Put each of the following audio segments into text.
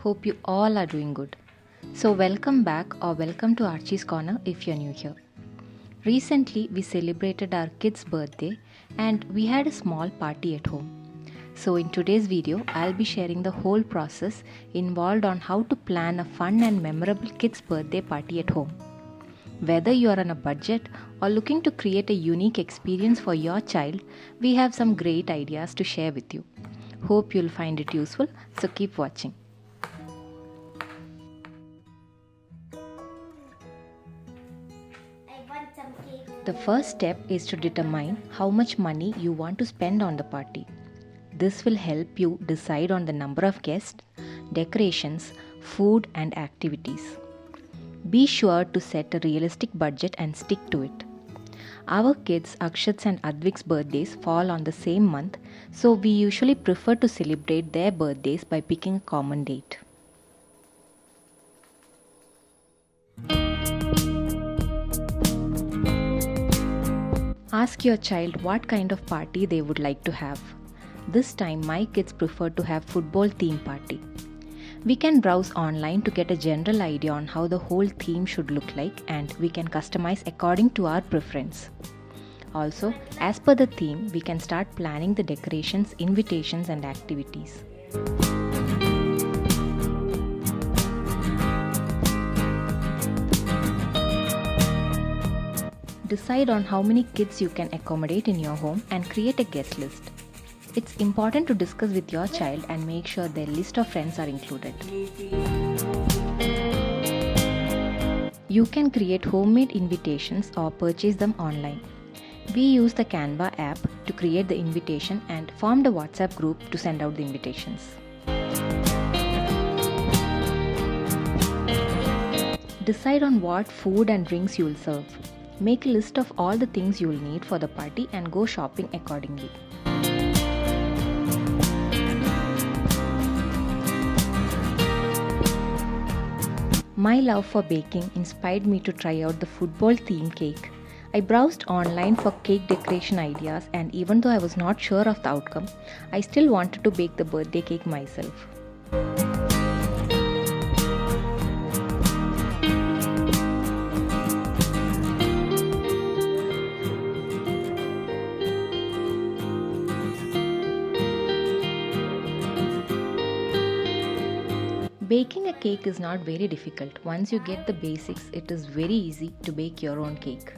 Hope you all are doing good. So welcome back or welcome to Archie's Corner if you're new here. Recently we celebrated our kid's birthday and we had a small party at home. So in today's video I'll be sharing the whole process involved on how to plan a fun and memorable kid's birthday party at home. Whether you are on a budget or looking to create a unique experience for your child, we have some great ideas to share with you. Hope you'll find it useful, so keep watching. The first step is to determine how much money you want to spend on the party. This will help you decide on the number of guests, decorations, food and activities. Be sure to set a realistic budget and stick to it. Our kids Akshat's and Advik's birthdays fall on the same month, so we usually prefer to celebrate their birthdays by picking a common date. Ask your child what kind of party they would like to have. This time my kids prefer to have football theme party. We can browse online to get a general idea on how the whole theme should look like, and we can customize according to our preference. Also, as per the theme, we can start planning the decorations, invitations and activities. Decide on how many kids you can accommodate in your home and create a guest list. It's important to discuss with your child and make sure their list of friends are included. You can create homemade invitations or purchase them online. We use the Canva app to create the invitation and formed a WhatsApp group to send out the invitations. Decide on what food and drinks you will serve. Make a list of all the things you will need for the party and go shopping accordingly. My love for baking inspired me to try out the football theme cake. I browsed online for cake decoration ideas, and even though I was not sure of the outcome, I still wanted to bake the birthday cake myself. Baking a cake is not very difficult. Once you get the basics, it is very easy to bake your own cake.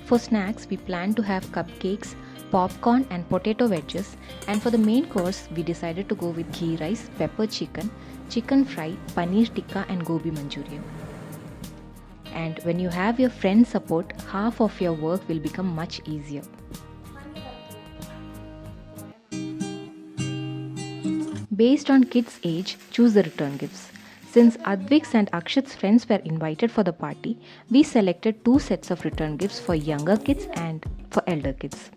For snacks, we plan to have cupcakes, popcorn and potato wedges, and for the main course, we decided to go with ghee rice, pepper chicken, chicken fry, paneer tikka and gobi manchurian. And when you have your friends' support, half of your work will become much easier. Based on kids' age, choose the return gifts. Since Advik's and Akshat's friends were invited for the party, we selected 2 sets of return gifts for younger kids and for elder kids.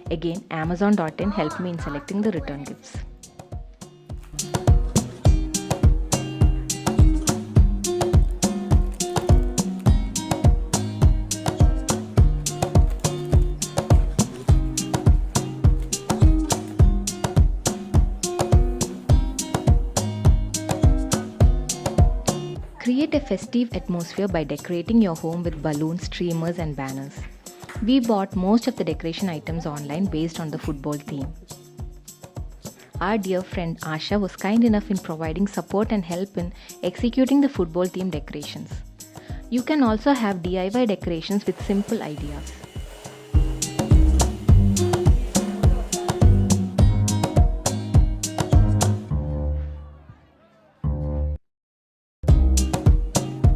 Again, Amazon.in helped me in selecting the return gifts. Create a festive atmosphere by decorating your home with balloons, streamers and banners. We bought most of the decoration items online based on the football theme. our dear friend Asha was kind enough in providing support and help in executing the football theme decorations. You can also have DIY decorations with simple ideas.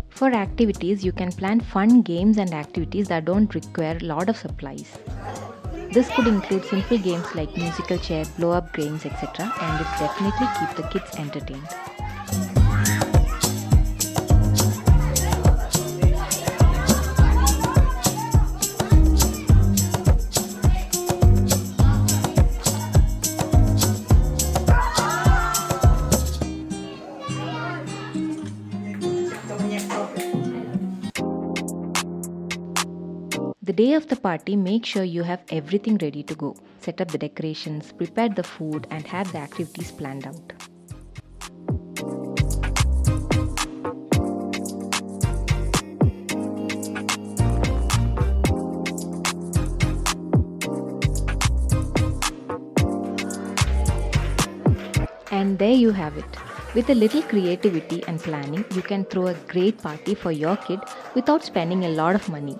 For activities, you can plan fun games and activities that don't require a lot of supplies. This could include simple games like musical chair, blow up games, etc., and it definitely keep the kids entertained. The day of the party, make sure you have everything ready to go. Set up the decorations, prepare the food, and have the activities planned out. And there you have it. With a little creativity and planning, you can throw a great party for your kid without spending a lot of money.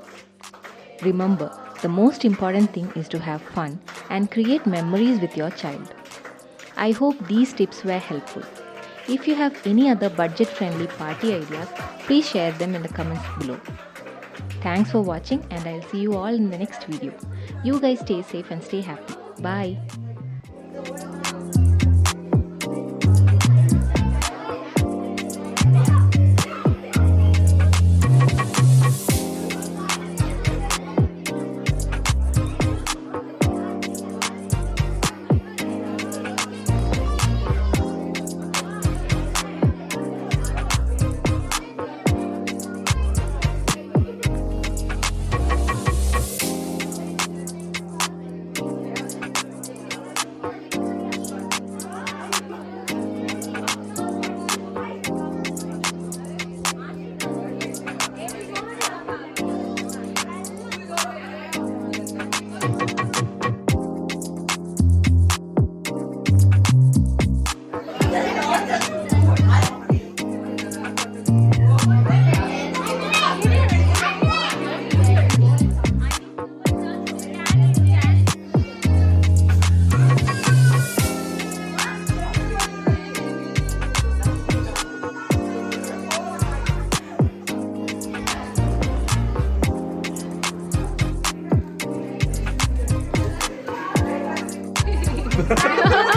Remember, the most important thing is to have fun and create memories with your child. I hope these tips were helpful. If you have any other budget-friendly party ideas, please share them in the comments below. Thanks for watching and I'll see you all in the next video. You guys stay safe and stay happy. Bye. Ha ha ha!